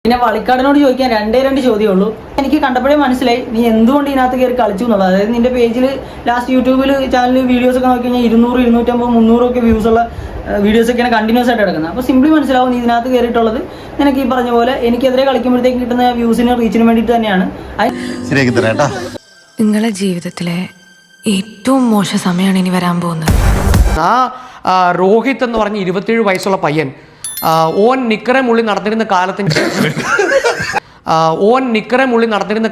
പിന്നെ വളിക്കാടിനോട് ചോദിക്കാൻ രണ്ട് ചോദ്യമേ ഉള്ളൂ. എനിക്ക് കണ്ടപ്പോഴേ മനസ്സിലായി നീ എന്തുകൊണ്ട് ഇതിനകത്ത് കയറി കളിച്ചു എന്നുള്ളത്. അതായത് നിന്റെ പേജിൽ ലാസ്റ്റ് യൂട്യൂബിൽ ചാനലിൽ വീഡിയോസ് ഒക്കെ നോക്കി കഴിഞ്ഞാൽ 200, 250, 300 ഒക്കെ വ്യൂസ് ഉള്ള വീഡിയോസ് ഒക്കെയാണ് കണ്ടിന്യൂസ് ആയിട്ട് കിടക്കുന്നത്. അപ്പോൾ സിംപ്ലി മനസ്സിലാവും നീ ഇതിനകത്ത് കയറിയിട്ടുള്ളത് നിനക്ക് ഈ പറഞ്ഞ പോലെ എനിക്കെതിരെ കളിക്കുമ്പോഴത്തേക്ക് കിട്ടുന്ന വ്യൂസിനും റീച്ചിനും വേണ്ടിയിട്ട് തന്നെയാണ്. നിങ്ങളുടെ ജീവിതത്തിലെ ഏറ്റവും മോശം സമയമാണ് ഇനി വരാൻ പോകുന്നത്. രോഹിത് എന്ന് പറഞ്ഞ 27 വയസ്സുള്ള പയ്യൻ ഓൻ നിക്കറെ മുള്ളി നടന്നിരുന്ന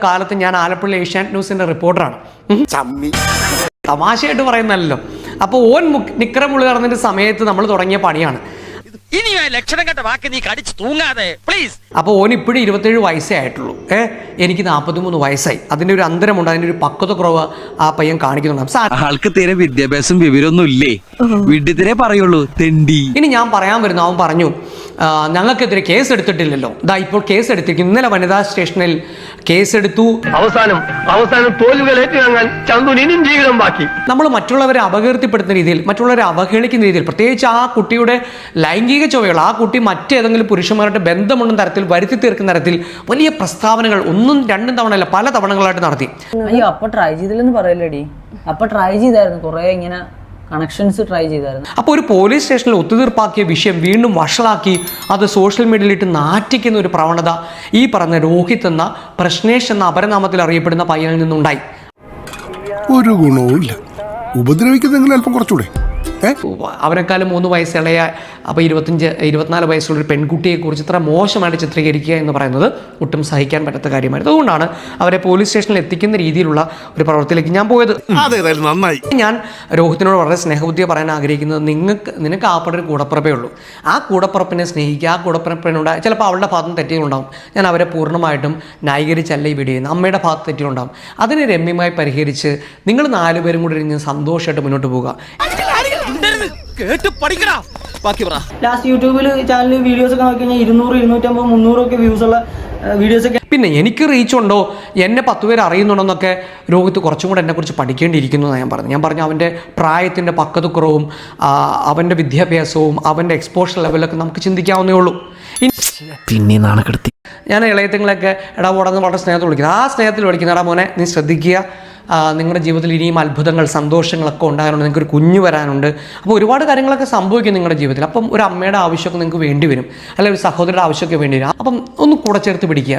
കാലത്ത് ഞാൻ ആലപ്പുഴ ഏഷ്യാനെറ്റ് ന്യൂസിന്റെ റിപ്പോർട്ടറാണ്. തമാശയായിട്ട് പറയുന്നല്ലോ. അപ്പോൾ ഓൻ നിക്കറെ മുള്ളി നടന്നിട്ട് സമയത്ത് നമ്മൾ തുടങ്ങിയ പണിയാണ്. അപ്പോൾ ഓൻ ഇപ്പോഴും 27 വയസ്സേ ആയിട്ടുള്ളൂ. എനിക്ക് 43 വയസ്സായി. അതിൻ്റെ ഒരു അന്തരമുണ്ട്, അതിൻ്റെ ഒരു പക്വത കുറവ് ആ പയ്യൻ കാണിക്കുന്നുണ്ട്. ആൾക്ക് തീരെ വിദ്യാഭ്യാസം വിവരമൊന്നും ഇല്ലേ, വീട്ടിൽ പറയുള്ളൂ തെണ്ടി. ഇനി ഞാൻ പറയാൻ വരുന്നു, അവൻ പറഞ്ഞു ഞങ്ങൾക്കെതിരെ കേസ് എടുത്തിട്ടില്ലല്ലോ. ഇപ്പോൾ കേസ് എടുത്തിരിക്കുന്നു. ഇന്നലെ വനിതാ സ്റ്റേഷനിൽ കേസെടുത്തു. അവസാനം തോൽവികൾ ഏറ്റുവാങ്ങാൻ ചന്തുന് ഇനിയും ജീവിതം ബാക്കി. നമ്മൾ മറ്റുള്ളവരെ അപകീർത്തിപ്പെടുത്തുന്ന രീതിയിൽ, മറ്റുള്ളവരെ അവഹേളിക്കുന്ന രീതിയിൽ, പ്രത്യേകിച്ച് ആ കുട്ടിയുടെ ലൈംഗിക ചൊവ്വകൾ, ആ കുട്ടി മറ്റേതെങ്കിലും പുരുഷന്മാരുടെ ബന്ധമുണ്ടെന്ന തരത്തിൽ വരുത്തി തീർക്കുന്ന തരത്തിൽ വലിയ പ്രസ്താവനകൾ 1, 2 തവണയല്ല പല തവണകളായിട്ട് നടത്തി. അയ്യോ, അപ്പൊ ട്രൈ ചെയ്തില്ലെന്ന് പറയല്ലേടി. അപ്പൊ ട്രൈ ചെയ്തായിരുന്നു, കുറെ ഇങ്ങനെ കണക്ഷൻസ് ട്രൈ ചെയ്തായിരുന്നു. അപ്പോൾ ഒരു പോലീസ് സ്റ്റേഷനിൽ ഒത്തുതീർപ്പാക്കിയ വിഷയം വീണ്ടും വഷളാക്കി അത് സോഷ്യൽ മീഡിയയിലിട്ട് നാറ്റിക്കുന്ന ഒരു പ്രവണത ഈ പറഞ്ഞ രോഹിത് എന്ന പ്രശ്നേഷ് എന്ന അപരനാമത്തിൽ അറിയപ്പെടുന്ന പയ്യനിൽ നിന്നുണ്ടായി. ഒരു ഗുണവുമില്ല, ഉപദ്രവിക്കുന്നെങ്കിലും അല്പം കുറച്ചുകൂടെ. അവരെക്കാളും 3 വയസ്സിളയ, അപ്പോൾ 25, 24 വയസ്സുള്ളൊരു പെൺകുട്ടിയെക്കുറിച്ച് ഇത്ര മോശമായിട്ട് ചിത്രീകരിക്കുക എന്ന് പറയുന്നത് ഒട്ടും സഹിക്കാൻ പറ്റാത്ത കാര്യമായിരുന്നു. അതുകൊണ്ടാണ് അവരെ പോലീസ് സ്റ്റേഷനിൽ എത്തിക്കുന്ന രീതിയിലുള്ള ഒരു പ്രവൃത്തിയിലേക്ക് ഞാൻ പോയത്. നന്നായി. ഞാൻ രോഹിത്തിനോട് വളരെ സ്നേഹബുദ്ധിയെ പറയാൻ ആഗ്രഹിക്കുന്നത്, നിനക്ക് ആപ്പടെ ഒരു കൂടപ്പുറപ്പേ ഉള്ളൂ. ആ കൂടപ്പുറപ്പിനെ സ്നേഹിക്കുക. ആ കൂടപ്പുറപ്പിനുണ്ടായി ചിലപ്പോൾ അവളുടെ ഭാഗത്തും തെറ്റുകളുണ്ടാവും. ഞാൻ അവരെ പൂർണ്ണമായിട്ടും ന്യായീകരിച്ചല്ല ഈ വീഡിയോ ചെയ്യുന്നത്. അമ്മയുടെ ഭാഗത്ത് തെറ്റുകളുണ്ടാവും. അതിനെ രമ്യമായി പരിഹരിച്ച് നിങ്ങൾ 4 പേരും കൂടി ഇരുന്ന് സന്തോഷമായിട്ട് മുന്നോട്ട് പോകുക. ലാസ്റ്റ് യൂട്യൂബിൽ ചാനലിൽ വീഡിയോസ് ഒക്കെ നോക്കി കഴിഞ്ഞാൽ 200, 250, 300 ഒക്കെ വ്യൂസ് ഉള്ള വീഡിയോസ് ഒക്കെ. പിന്നെ എനിക്ക് റീച്ചുണ്ടോ, എന്നെ 10 പേര് അറിയുന്നുണ്ടോന്നൊക്കെ രോഹിത് കുറച്ചും കൂടെ എന്നെക്കുറിച്ച് പഠിക്കേണ്ടിയിരിക്കുന്നു എന്നാണ് ഞാൻ പറഞ്ഞു. അവൻ്റെ പ്രായത്തിൻ്റെ പക്വതക്കുറവും അവൻ്റെ വിദ്യാഭ്യാസവും അവൻ്റെ എക്സ്പോഷർ ലെവലൊക്കെ നമുക്ക് ചിന്തിക്കാവുന്നേ ഉള്ളൂ. പിന്നെ നാണക്കെടുത്തി ഞാൻ ഇളയത്തിങ്ങളൊക്കെ എടാ പോടാന്ന് വളരെ സ്നേഹത്തിൽ വിളിക്കുന്നത്. ആ സ്നേഹത്തിൽ വിളിക്കുന്ന എടാ മോനെ നീ ശ്രദ്ധിക്കുക, നിങ്ങളുടെ ജീവിതത്തിൽ ഇനിയും അത്ഭുതങ്ങൾ, സന്തോഷങ്ങളൊക്കെ ഉണ്ടാകാനുണ്ട്, നിങ്ങൾക്കൊരു കുഞ്ഞ് വരാനുണ്ട്. അപ്പോൾ ഒരുപാട് കാര്യങ്ങളൊക്കെ സംഭവിക്കും നിങ്ങളുടെ ജീവിതത്തിൽ. അപ്പം ഒരു അമ്മയുടെ ആവശ്യമൊക്കെ നിങ്ങൾക്ക് വേണ്ടി വരും, അല്ലെങ്കിൽ ഒരു സഹോദരിയുടെ ആവശ്യമൊക്കെ വേണ്ടി വരും. അപ്പം ഒന്ന് കൂടെ ചേർത്ത് പിടിക്കുക.